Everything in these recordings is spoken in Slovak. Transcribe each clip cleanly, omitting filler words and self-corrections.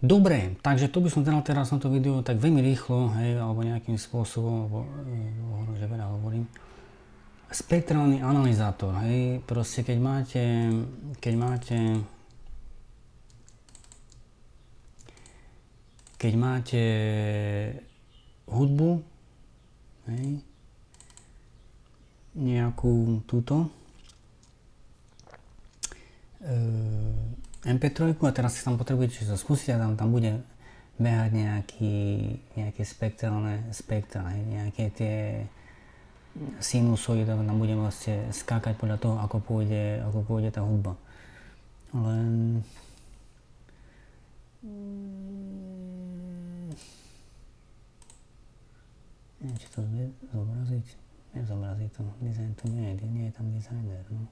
Dobre, takže to by som dal teraz na to video tak veľmi rýchlo, hej, alebo nejakým spôsobom, alebo hovorím, že veľa hovorím. Spektrálny analyzátor, hej, proste keď máte hudbu, hej, nejakú túto MP3 a teraz si tam potrebujete to skúsiť a tam bude behať nejaké spektrálne spektra, nejaké tie sinusoidy, tam bude vlastne skákať podľa toho, ako pôjde tá hudba. Len neviem, či to vie zobraziť. Nezobrazí to. Dizajn tu nie je tam dizajner. No.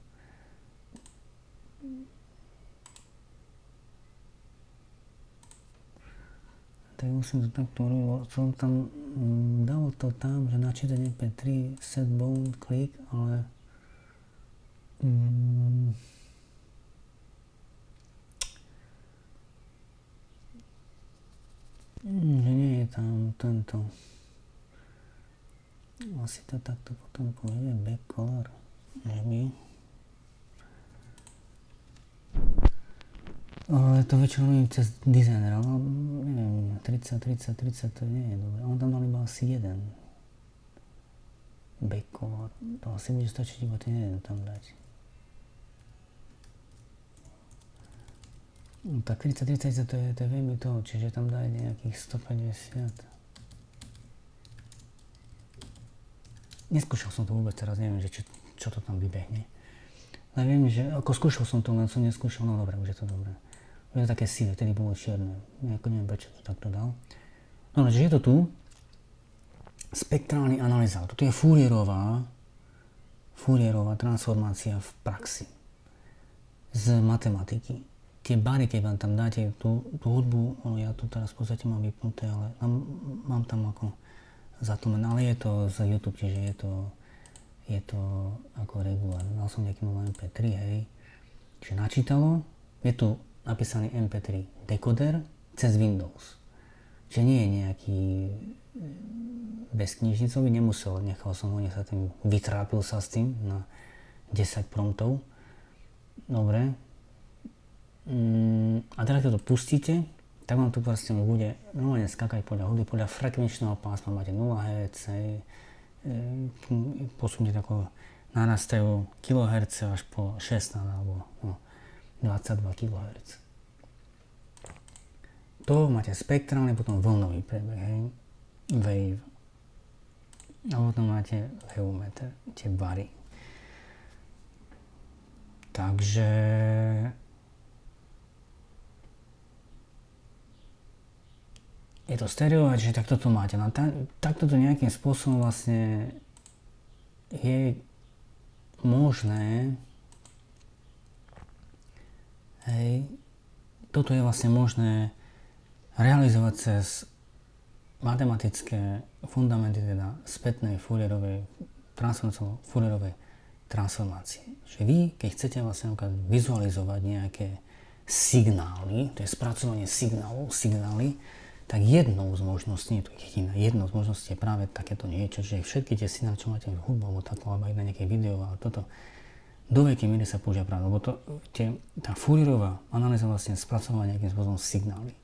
Tak musím to takto robiť. Som tam dal to tam, že načítať MP3, set bound, click, ale že nie je tam tento. Asi to takto potom pôjde, back color, maybe. Ale to väčšinou robím cez dizajnera, ale neviem, 30, to nie je dobré. On tam dal iba asi jeden back color, to asi bude stačiť iba ten jeden tam dať. No, tak 30 to je veľmi toho, čiže tam daj nejakých 150. Neskúšal som to vôbec teraz, neviem, že čo to tam vybehne. Ale viem, že ako skúšal som to, len som neskúšal, no dobre, už je to dobré. Už je to také sivé, vtedy bolo čierne. Nejako neviem, prečo to takto dal. No, že je to tu. Spektrálny analyzátor. To je Fourierová transformácia v praxi. Z matematiky. Tie bary, keď vám tam dáte tú hudbu, ja tu teraz v podstate mám vypnuté, ale mám tam ako zatlmené, ale je to z YouTube, čiže je to ako regulárne. Dal som nejaký nový MP3, hej. Čiže načítalo, je tu napísaný MP3 dekoder cez Windows. Čiže nie je nejaký bezknižnicový, nechal som ho, nech sa tým vytrápil sa s tým na 10 promptov. Dobre. A teraz keď to pustíte, tak vám tu proste bude normálne skakať podľa hudby, podľa frekvenčného pásma, máte 0 Hz, posuniete ako narastajú kHz až po 16 alebo 22 kHz. To máte spektrálne, potom vlnový priebeh, hej, wave. A potom máte levometer, tie bary. Takže je to stereo, čiže takto to máte. No, takto to nejakým spôsobom vlastne je možné, hej, toto je vlastne možné realizovať cez matematické fundamenty, teda spätnej Fourierovej transformácie. Že vy, keď chcete vlastne vizualizovať nejaké signály, to je spracovanie signály, tak jednou z možností, to je jediná, jednou z možností je práve takéto niečo, že všetky tie signály, čo máte v hudbu, alebo takto, alebo aj na nejaké video, ale toto do veľkej miery sa používa práve, lebo tá Fourierová analýza vlastne spracová nejakým spôsobom signály.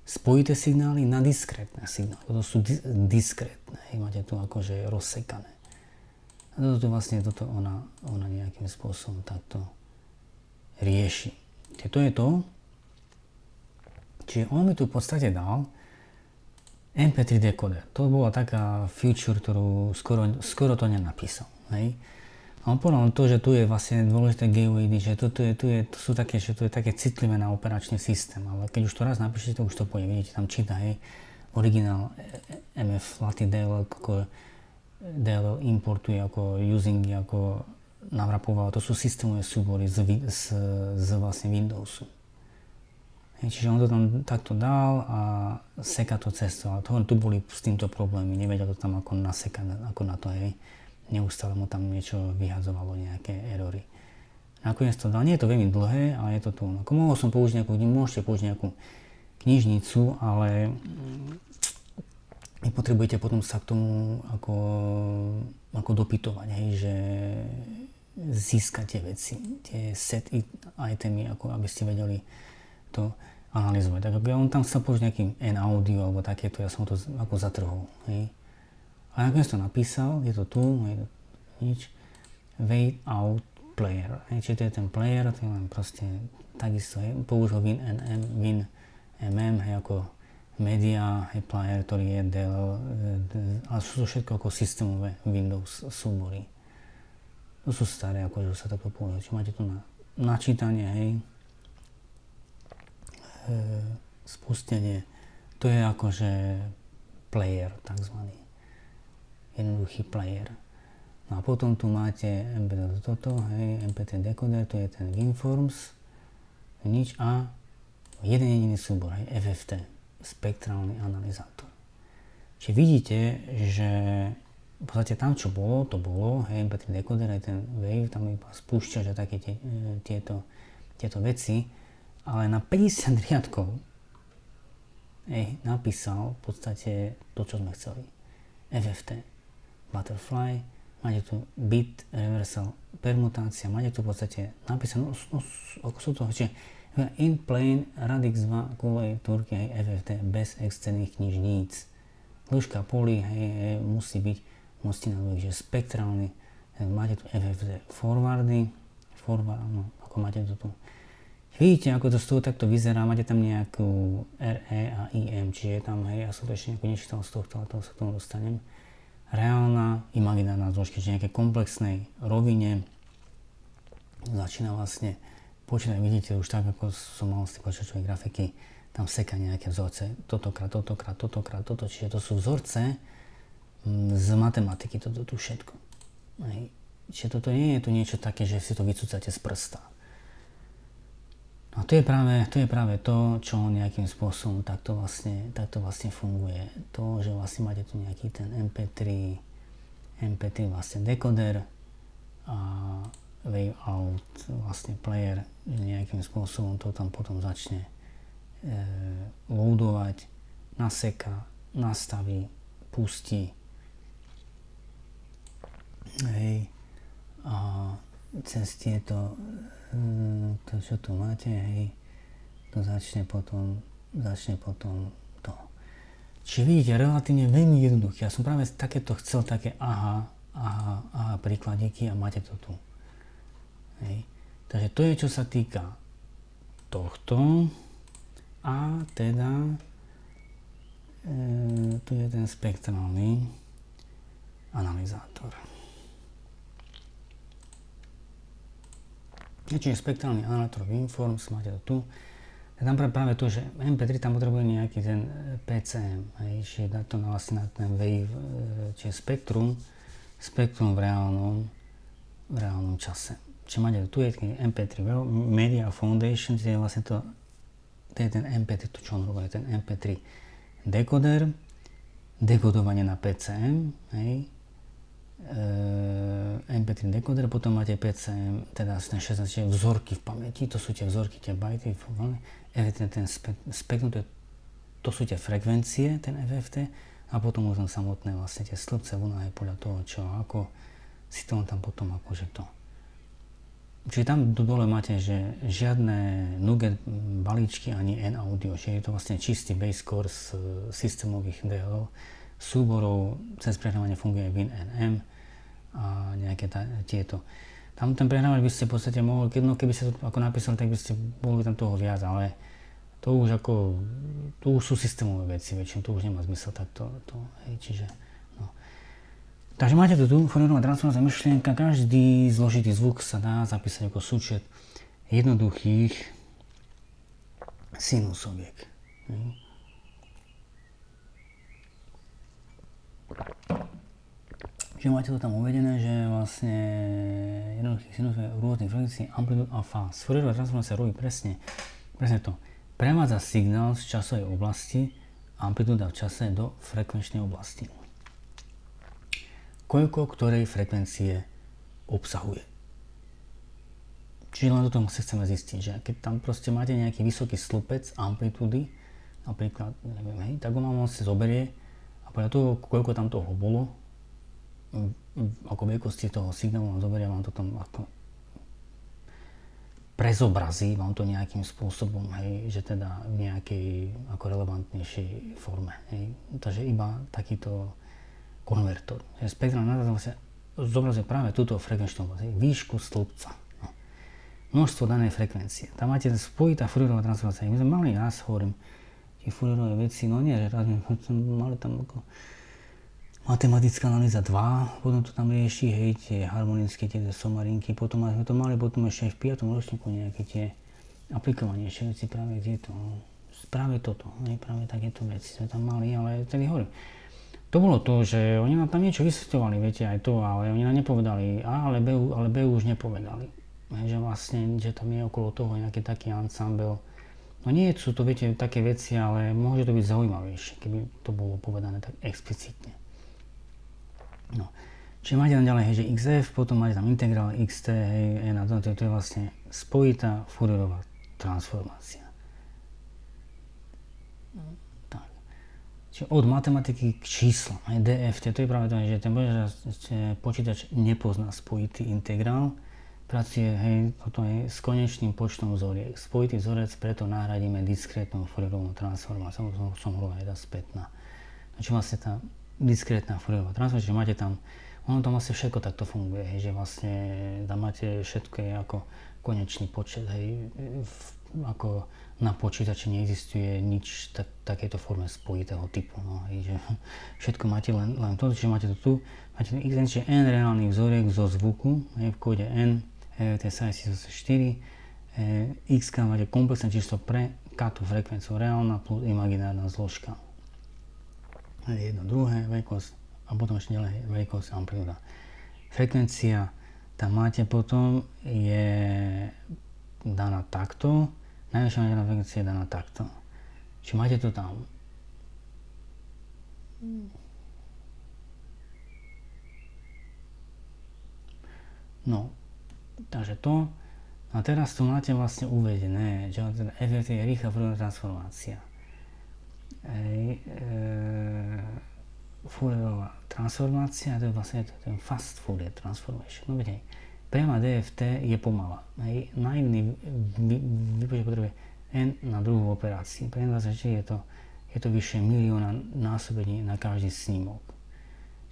Spojité signály na diskrétne signály, to sú diskrétne, máte tu akože rozsekané. A toto ona nejakým spôsobom takto rieši. To je to. Čiže on mi tu v podstate dal MP3 decoder. To bola taká feature, ktorú skoro to nenapísal. Hej. A on povedal to, že tu je vlastne dôležité GUID, že to sú také, že to je také citlivé na operačný systém. Ale keď už to raz napíšete, to už to pôjde. Vidíte, tam číta, hej, originál MF Laty DLL, ako DLL importuje, ako using, ako navrapoval. To sú systémové súbory z vlastne Windowsu. Čiže on to tam takto dal a seka to cez to. Ale tu boli s týmto problémy, nevedel to tam ako nasekať, ako na to, hej. Neustále mu tam niečo vyhadzovalo, nejaké erory. Nakoniec to dal, nie je to veľmi dlhé, ale je to tu. Ako môžete použiť nejakú knižnicu, ale vy potrebujete potom sa k tomu ako dopytovať, hej, že získať tie veci, tie set itemy, ako aby ste vedeli to analyzovať. Tak on tam chcel použiť nejaký N-audio alebo takéto, ja som to ako zatrhol, hej. A nakoniec to napísal, je to tu, je to nič, wait out player, hej, čiže to je ten player, to je len proste takisto, hej, použil WinMM, hej, ako media, hej, player, ktorý je Dell, a sú to všetko ako systémové Windows súbory. To sú staré, akože sa takto používa. Čiže máte tu na načítanie, hej, spustenie, to je akože player, takzvaný. Jednoduchý player. No a potom tu máte toto, hej, MP3 decoder, to je ten WinForms, nič a jeden jediný súbor, hej, FFT, spektrálny analyzátor. Čiže vidíte, že v podstate tam, čo bolo, to bolo, hej, MP3 decoder, aj ten Wave, tam iba spúšťač a také tieto veci, ale na 50 riadkov napísal v podstate to, čo sme chceli. FFT, Butterfly, máte tu bit, reversal, permutácia, máte tu v podstate napísané, ako sú to, čiže in plain radix 2 kulej turky, hej, FFT, bez externých knižníc. Dĺžka polí, hej, musí byť, že spektrálny, máte tu FFT forward, no, ako máte to tu. Vidíte, ako to z toho takto vyzerá, máte tam nejakú RE a IM, čiže tam, hej, ja som to ešte nečítal z tohto, ale toho sa k tomu dostanem. Reálna, imaginárna zložka, čiže nejaké komplexnej rovine začína vlastne počítať, vidíte už tak, ako som mal z tej počítačovej grafiky, tam seka nejaké vzorce, totokrát, toto, čiže to sú vzorce z matematiky, toto tu všetko. Hej. Čiže toto nie je tu niečo také, že si to vycúcate z prsta. No to je práve to, čo nejakým spôsobom takto vlastne funguje. To, že vlastne máte tu nejaký ten MP3 vlastne dekoder a wave out vlastne player, že nejakým spôsobom to tam potom začne loadovať, naseka, nastaví, pustí. Hej. A cez tieto to, čo tu máte, hej, to začne potom to. Čiže vidíte, relatívne veľmi jednoduché. Ja som práve takéto chcel, také aha, príkladíky a máte to tu. Hej. Takže to je, čo sa týka tohto a teda tu je ten spektrálny analyzátor. Čiže spektrálny analyzátor WinForms, máte to tu. A tam práve to, že MP3 tam potrebuje nejaký ten PCM, hej, čiže dať to vlastne na ten Wave, čiže spektrum v reálnom čase. Čiže máte tu je MP3 Media Foundation, čiže vlastne to je ten MP3, to čo on robí, ten MP3 dekoder, dekodovanie na PCM, hej, MP3 dekoder, potom máte PCM, teda ten 16, čiže vzorky v pamäti, to sú tie vzorky, tie bajty, ten spektrum, to sú tie frekvencie, ten FFT, a potom už samotné vlastne tie stĺpce, aj podľa toho, čo, ako si to tam potom akože to. Čiže tam dole máte, že žiadne NuGet balíčky ani N-audio, čiže je to vlastne čistý base course systémových DL súborov, cez prehrávaní funguje WinNM a nejaké tieto. Tam ten prehrávač by ste v podstate mohli, keby ste to ako napísali, tak by ste mohli tam toho viac, ale to už sú systémové veci, väčšinou to už nemá zmysel takto, hej, čiže no. Takže máte tu formálna transformácia myšlienka, každý zložitý zvuk sa dá zapísať ako súčet jednoduchých sinusoviek. Hej. Čiže máte to tam uvedené, že vlastne jednoduchých sinusoviek rôznych frekvencií, amplitúd a fáz. Fourierová transformácia robí presne to. Prevádza signál z časovej oblasti, amplitúda v čase do frekvenčnej oblasti. Koľko ktorej frekvencie obsahuje. Čiže len do toho sa chceme zistiť, že keď tam proste máte nejaký vysoký stĺpec amplitúdy, napríklad, neviem, hej, tak on vám si zoberie a podľa toho, koľko tam toho bolo, ako veľkosti toho signálu vám zoberie, vám to tam ako prezobrazí vám to nejakým spôsobom, hej, že teda v nejakej ako relevantnejšej forme. Hej. Takže iba takýto konvertor. Spektrálny analyzátor vlastne zobrazuje práve túto frekvenčnú výšku stĺpca. No. Množstvo danej frekvencie. Tam máte spojitá Fourierová transformácia. My sme mali, hovorím, tie Fourierové veci, no nie, že raz sme mali tam ako matematická analýza 2, potom to tam rieši, hej, tie harmonické, tie somarinky, potom sme to mali potom ešte aj v 5. ročníku nejaké tie aplikovanejšie veci, práve tieto, práve toto, hej, práve takéto veci sme tam mali, ale tedy hovorím. To bolo to, že oni nám tam niečo vysvetľovali, viete, aj to, ale oni nám nepovedali A, ale B už nepovedali. Hej, že vlastne, že tam je okolo toho nejaký taký ensemble. No nie sú to, viete, také veci, ale môže to byť zaujímavejšie, keby to bolo povedané tak explicitne. No. Čiže máte tam ďalej, hej, že XF, potom máte tam integrál XT, hej, N a to je vlastne spojitá Fourierová transformácia. Tak. Čiže od matematiky k číslam, aj DFT, to je práve to, že ten počítač nepozná spojitý integrál, pracuje, hej, toto je s konečným počtom vzoriek. Spojitý vzorec preto nahradíme diskrétnou Fourierovou transformáciou, som hovoril aj tá spätná. Čiže vlastne tá diskrétna Fourierová transformácia, že máte tam, ono tam vlastne všetko takto funguje, hej, že vlastne tam máte všetko je ako konečný počet, hej, ako na počítači neexistuje nič takéto forme spojitého typu, no, hej, že všetko máte len to, čiže máte to tu, máte x, čiže n reálnych vzoriek zo zvuku, hej, v kóde n, to je SAIS 4, x máte komplexné číslo pre k frekvenciu reálna plus imaginárna zložka. Jedno, druhé, veľkosť a potom ešte ďalej veľkosť, amplitúda. Frekvencia tam máte potom je daná takto, najväčšia daná frekvencia je daná takto. Čiže máte to tam. No, takže to. A teraz tu máte vlastne uvedené, že teda FFT je rýchla Fourierová transformácia. Fourierová transformácia, to je vlastne ten fast Fourier transformation. No vidíte, priama DFT je pomalá. Naivný výpočet potrebuje n na druhú operáciu. Pre N24 je to vyššie milióna násobení na každý snímok.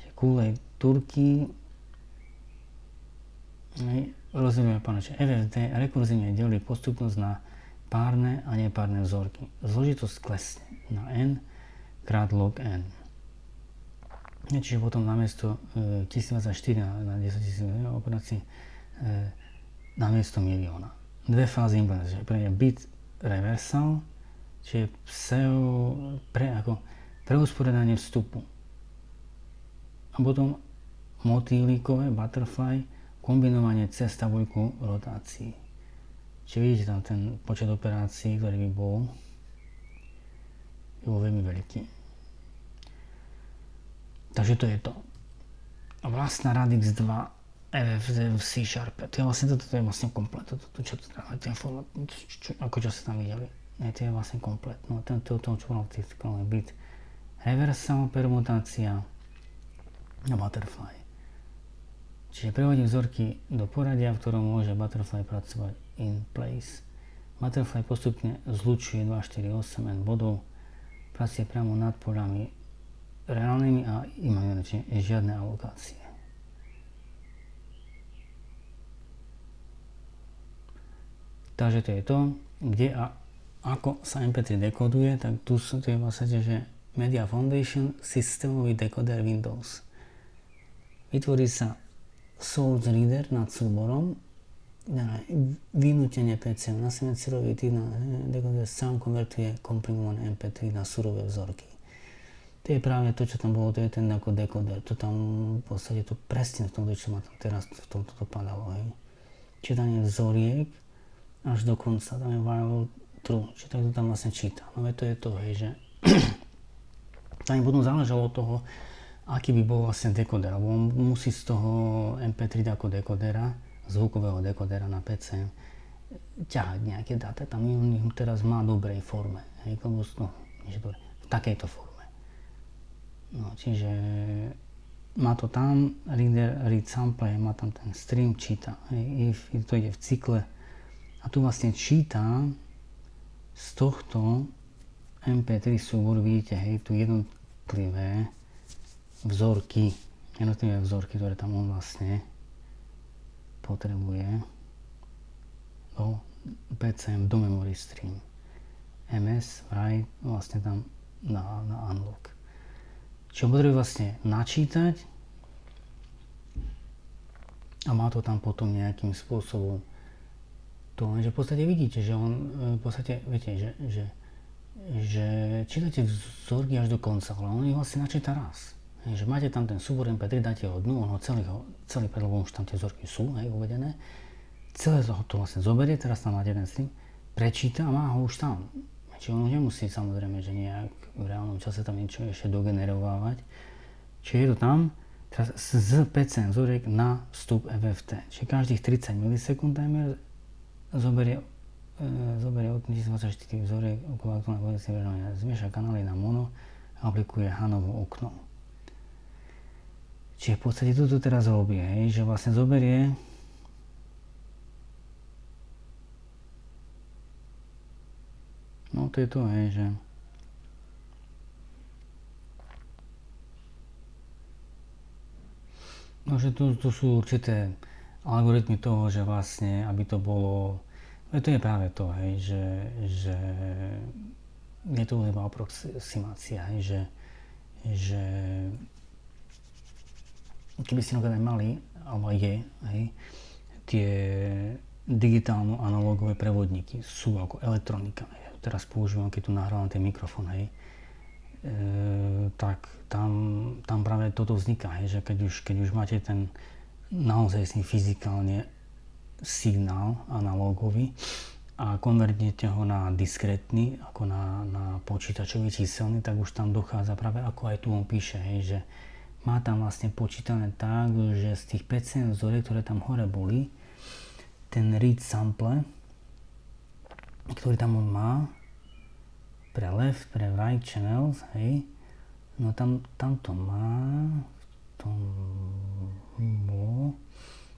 Čiže Cooley Turkey rozdeľuje pánoče FFT rekurzívne delí postupnosť na párne a nepárne vzorky. Zložitosť klesne na n krát log n. Čiže potom namiesto 1024 na 10 000 operácií namiesto milióna. Dve fázy implementácie. Pre bit reversal, čiže pre usporiadanie vstupu. A potom motýlikové, butterfly, kombinovanie cez tabuľku rotácií. Čiže vidíte tam ten počet operácií, ktorý by bol veľmi veľký. Takže to je to. Vlastná Radix 2 FFT v C#. To je vlastne komplet. Ten formát, čo ste tam videli. To je vlastne komplet. No, to čo bol bit reversal, permutácia a butterfly. Čiže prevodí vzorky do poradia, v ktorom môže butterfly pracovať in place. Butterfly postupne zlučuje 2, 4, 8 n bodov, pracuje priamo nad poľami reálnymi a imaginárne, žiadne alokácie. Takže to je to, kde a ako sa MP3 dekoduje, tak tu to je vlastne, že Media Foundation systémový dekoder Windows. Vytvorí sa source reader nad súborom, vynútenie PC na celový typ na dekoder sám konvertuje komprimované MP3 na surové vzorky. To je práve to, čo tam bolo, to je ten ako dekoder. To tam v podstate to presne v tomto, čo ma tam teraz v tomto padalo. Hej. Čítanie vzoriek až do konca, tam je variable true, čiže tak to tam vlastne číta. No to je to, hej, že tam im potom záležalo od toho, aký by bol vlastne dekoder, lebo on musí z toho MP3 ako dekodera, zvukového dekodera na PC, ťahať nejaké dáta, tam on ich teraz má v dobrej forme, hej, lebo že dobre, v takejto forme. No, čiže má to tam, read sample, má tam ten stream, číta, if to ide v cykle a tu vlastne číta z tohto MP3 súboru, vidíte, hej, tu jednotlivé vzorky, ktoré tam on vlastne potrebuje do PCM, do memory stream. MS, write, vlastne tam na unlock. Čiže potrebuje vlastne načítať a má to tam potom nejakým spôsobom to, že v podstate vidíte, že on v podstate, viete, že čítate vzorky až do konca, ale on ich vlastne načíta raz. Že máte tam ten súbor MP3, dáte ho dnu, on ho celý predlebo, už tam tie vzorky sú, hej, uvedené. Celé to vlastne zoberie, teraz tam máte ten stream, prečíta a má ho už tam. Čiže on nemusí samozrejme, že nejak v reálnom čase tam niečo ešte dogenerovávať. Čiže je to tam, teraz z PCM vzoriek na vstup FFT. Čiže každých 30 milisekúnd timer zoberie od 1024 vzoriek okolo aktuálnej pozície verovania. Zmieša kanály na mono a aplikuje Hanovo okno. Čiže v podstate toto teraz robí, hej, že vlastne zoberie no to je to, hej, že no, že tu sú určité algoritmy toho, že vlastne, aby to bolo, to je práve to, hej, že je to iba aproximácia, hej, že keby ste napríklad mali, alebo je, hej, tie digitálno-analógové prevodníky sú ako elektronika. Ja teraz používam, keď tu nahrávam ten mikrofón, hej, tak tam práve toto vzniká, hej, že keď už máte ten naozaj fyzikálne signál analógový a konvertujete ho na diskrétny, ako na počítačový číselný, tak už tam dochádza práve, ako aj tu on píše, hej, že má tam vlastne počítané tak, že z tých 5 vzoriek, ktoré tam hore boli, ten read sample, ktorý tam on má, pre left, pre right channels, hej, no tam to má,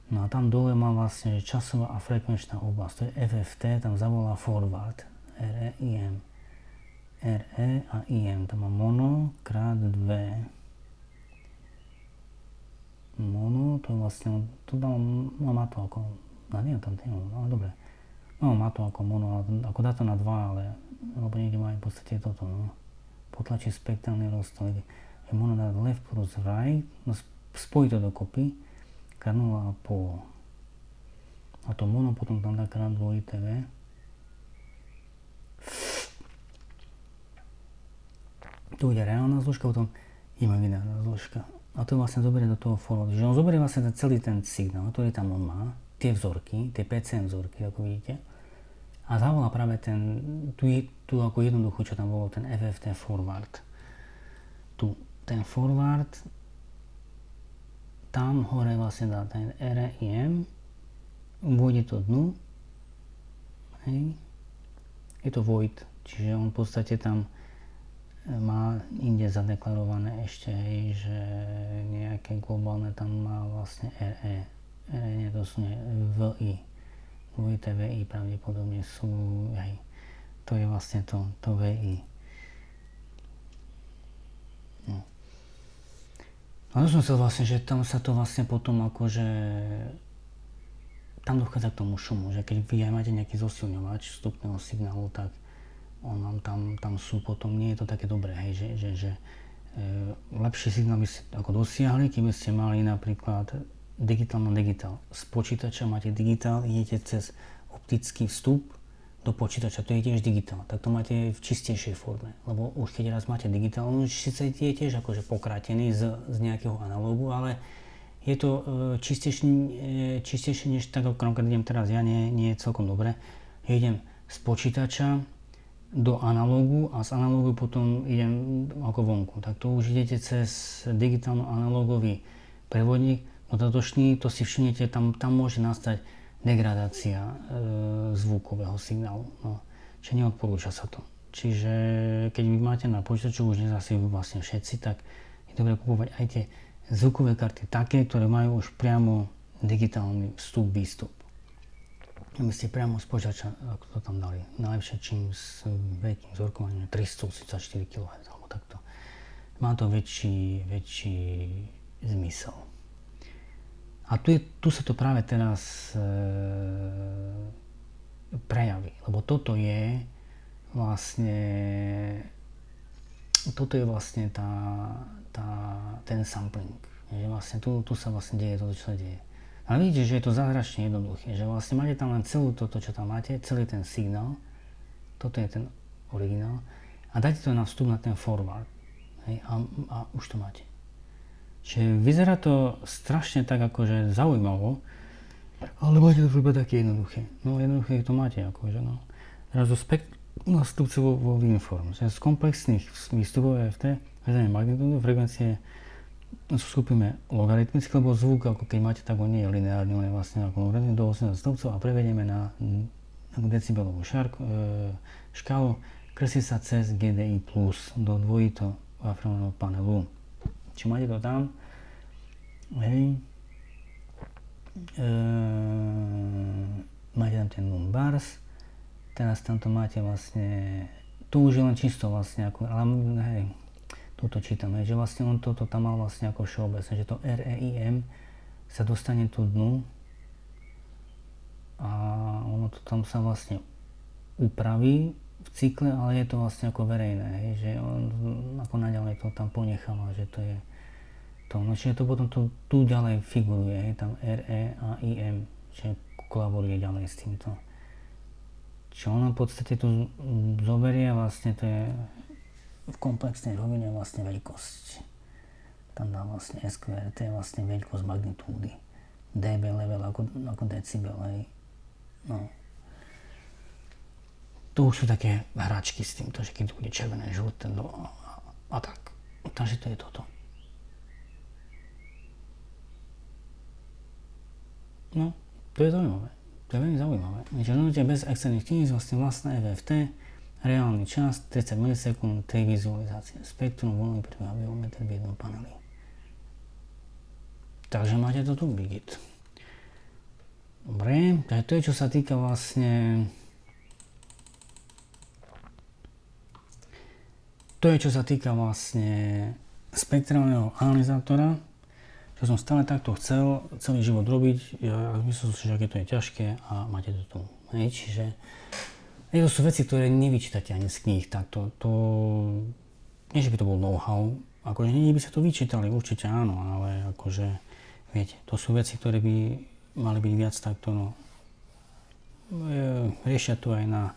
no a tam dole má vlastne časová a frekvenčná oblasť, to je FFT, tam zavolá forward, RE a IM, tam má mono krát 2. Mono, to vlastne, tu má to ako, nie tam ale dobre. No má to ako mono, ako dá to na 2, ale, lebo niekde má v podstate toto, no. Potlačí spektrálny rozstok, je mono dá left plus right, no spojí to dokopy, krát 0,5. A to mono potom tam dá krát dvojité V. Tu ide reálna zložka, potom imaginárna zložka. A to vlastne zoberie do toho forwardu. Že on zoberie vlastne celý ten signál, ktorý tam on má, tie vzorky, tie PCM vzorky, ako vidíte, a zavolá práve tu ako jednoducho, čo tam bolo, ten FFT forward. Tu ten forward, tam hore vlastne dá ten REM, vôjde to dnu, hej, je to void, čiže on v podstate tam má inde zadeklarované ešte, hej, že nejaké globálne tam má vlastne RE. RE nie, to sú VI. Dvojité VI pravdepodobne sú, hej, to je vlastne to VI. No. A to som chcel vlastne, že tam sa to vlastne potom akože tam dochádza k tomu šumu, že keď vy aj máte nejaký zosilňovač vstupného signálu, tak on vám tam sú potom, nie je to také dobré, hej, že lepší signál by ste ako dosiahli, keby ste mali napríklad digitál na digitál. Z počítača máte digitál, idete cez optický vstup do počítača, to je tiež digitál, tak to máte v čistejšej forme, lebo už keď raz máte digitál, on síce je tiež akože pokrátený z nejakého analógu, ale je to čistejšie než tak, ako idem teraz ja, nie je celkom dobre. Ja idem z počítača do analógu a z analógu potom idem ako vonku. Tak to už idete cez digitálno-analógový prevodník dodatočný, to si všimnete, tam môže nastať degradácia zvukového signálu. No, čiže neodporúča sa to. Čiže keď vy máte na počítaču, už dnes asi vlastne všetci, tak je dobré kupovať aj tie zvukové karty také, ktoré majú už priamo digitálny vstup-výstup. Aby ste priamo z počítača, ako to tam dali, najlepšie čím s veľkým vzorkovaním 384 kHz alebo takto. Má to väčší zmysel. A tu sa to práve teraz prejaví, lebo toto je vlastne ten sampling. Že vlastne tu sa vlastne deje to, čo sa deje. Ale vidíte, že je to zázračne jednoduché, že vlastne máte tam len celú toto, čo tam máte, celý ten signál, toto je ten originál, a dajte to na vstup na ten forward, hej, a už to máte. Čiže vyzerá to strašne tak akože zaujímavo, ale máte to iba také jednoduché. No jednoduché to máte akože, no. Teraz zo nastupcov vo Winform, z komplexných výstupov EFT, vezmeme magnitúdu, frekvencie skupíme logaritmicky, lebo zvuk, ako keď máte, tak on nie je lineárny, on je vlastne ako logaritmický do 80 stupcov a prevedieme na decibelovú škálu, kreslí sa cez GDI plus do dvojito wavefromového panelu. Či máte to tam, hej, máte tam ten numbars, teraz tam to máte vlastne, tu už je len čisto vlastne ako, ale hej, tuto čítame, že vlastne on toto tam mal vlastne ako všeobecné, že to REIM sa dostane tu dnu a ono to tam sa vlastne upraví v cykle, ale je to vlastne ako verejné, hej, že on ako naďalej to tam ponecháva, že to je to. No čiže to potom tu ďalej figuruje, hej, tam RE a IM, že kolaboruje ďalej s týmto. Čo ono v podstate tu zoberie, vlastne to je v komplexnej rovine vlastne veľkosť. Tam dá vlastne SQR, to je vlastne veľkosť magnitúdy. dB level ako decibel, hej. No. Tu už sú také hračky s týmto, že keď bude červené, žlté a tak. Takže to je toto. No, to je zaujímavé. To je veľmi zaujímavé. Že bez externých kníz vlastne vlastné EFT, reálny čas, 30 milisekúnd, 3 vizualizácie, spektrum, voľný priebehu, biometr v jednom paneli. Takže máte to tu, Bigit. Dobre, takže to je, čo sa týka vlastne spektrálneho analyzátora, čo som stále takto chcel celý život robiť. Ja myslím si, že aké to je ťažké a máte to tu. Hej, čiže to sú veci, ktoré nevyčítate ani z kníh, tak to nie, že by to bol know-how, akože nie by sa to vyčítali, určite áno, ale akože, viete, to sú veci, ktoré by mali byť viac takto, no, riešia to aj na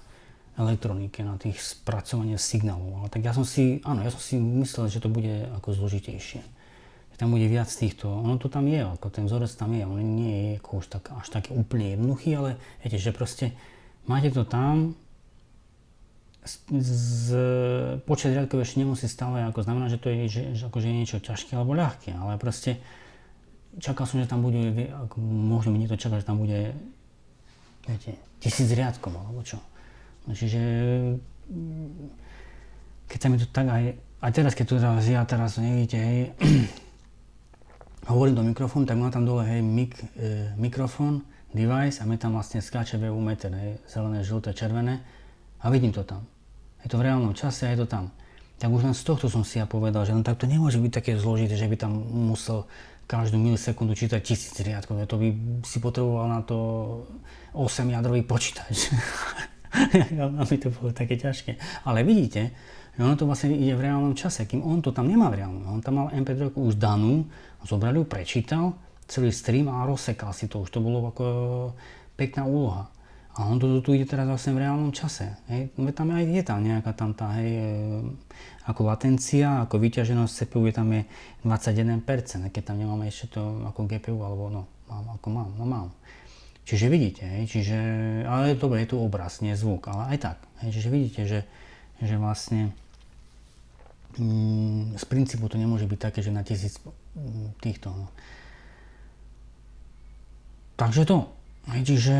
elektronike, na tých spracovanie signálov, ale tak ja som si myslel, že to bude ako zložitejšie. Že tam bude viac týchto, ono to tam je, ako ten vzorec tam je, on nie je ako už tak, až taký úplne jednoduchý, ale viete, že proste máte to tam, počet riadkov ešte nemusí stále ako znamená, že to je, že akože je niečo ťažké alebo ľahké, ale proste čakal som, že tam bude, ako, možno mi niekto čakal, že tam bude, viete, 1000 riadkov alebo čo. Čiže keď sa mi to tak aj teraz, keď tu teraz nevidíte, hej, hovorím do mikrofónu, tak mám tam dole, hej, mikrofón, device a mi tam vlastne skáče VU meter, hej, zelené, žlté, červené a vidím to tam. Je to v reálnom čase a je to tam. Tak už len z tohto som si ja povedal, že no tak to nemôže byť také zložité, že by tam musel každú milisekundu čítať 1000 riadkov, to by si potreboval na to 8-jadrový počítač. Aby to bolo také ťažké. Ale vidíte, že ono to vlastne ide v reálnom čase, kým on to tam nemá v reálnom. On tam mal MP3 už danú, zobral ju, prečítal celý stream a rozsekal si to. Už to bolo ako pekná úloha. A on tu ide teraz vlastne v reálnom čase. Hej. Tam je tam nejaká tam tá, hej, ako latencia, ako vyťaženosť CPU je tam je 21%, keď tam nemáme ešte to ako GPU, alebo no, mám. Čiže vidíte, hej, ale dobre, je tu obraz, nie zvuk, ale aj tak. Hej, čiže vidíte, že vlastne z princípu to nemôže byť také, že na 1000 týchto. No. Takže to, hej, čiže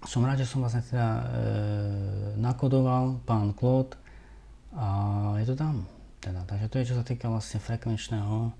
som rád, že som vlastne teda nakodoval pán Claude a je to tam. Teda. Takže to je, čo sa týka vlastne frekvenčného